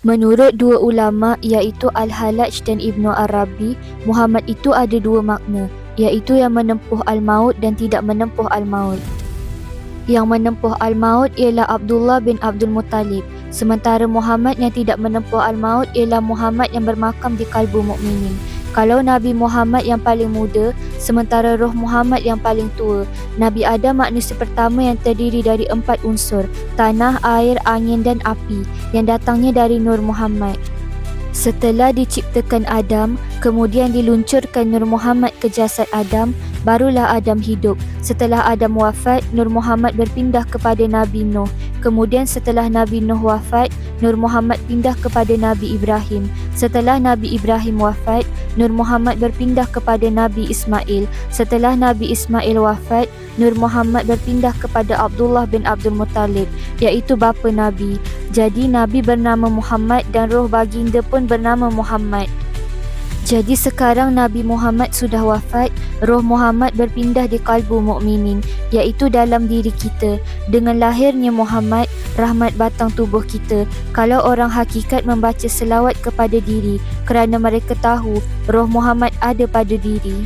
Menurut dua ulama iaitu Al-Hallaj dan Ibnu Arabi, Muhammad itu ada dua makna, iaitu yang menempuh al-maut dan tidak menempuh al-maut. Yang menempuh al-maut ialah Abdullah bin Abdul Muttalib, sementara Muhammad yang tidak menempuh al-maut ialah Muhammad yang bermakam di kalbu mukminin. Kalau Nabi Muhammad yang paling muda, sementara roh Muhammad yang paling tua. Nabi Adam manusia pertama yang terdiri dari 4 unsur, tanah, air, angin dan api, yang datangnya dari Nur Muhammad. Setelah diciptakan Adam, kemudian diluncurkan Nur Muhammad ke jasad Adam, barulah Adam hidup. Setelah Adam wafat, Nur Muhammad berpindah kepada Nabi Nuh. Kemudian setelah Nabi Nuh wafat, Nur Muhammad pindah kepada Nabi Ibrahim. Setelah Nabi Ibrahim wafat, Nur Muhammad berpindah kepada Nabi Ismail. Setelah Nabi Ismail wafat, Nur Muhammad berpindah kepada Abdullah bin Abdul Muttalib, iaitu bapa Nabi. Jadi Nabi bernama Muhammad dan roh baginda pun bernama Muhammad. Jadi sekarang Nabi Muhammad sudah wafat, roh Muhammad berpindah di kalbu mukminin, iaitu dalam diri kita. Dengan lahirnya Muhammad, rahmat batang tubuh kita. Kalau orang hakikat membaca selawat kepada diri, kerana mereka tahu roh Muhammad ada pada diri.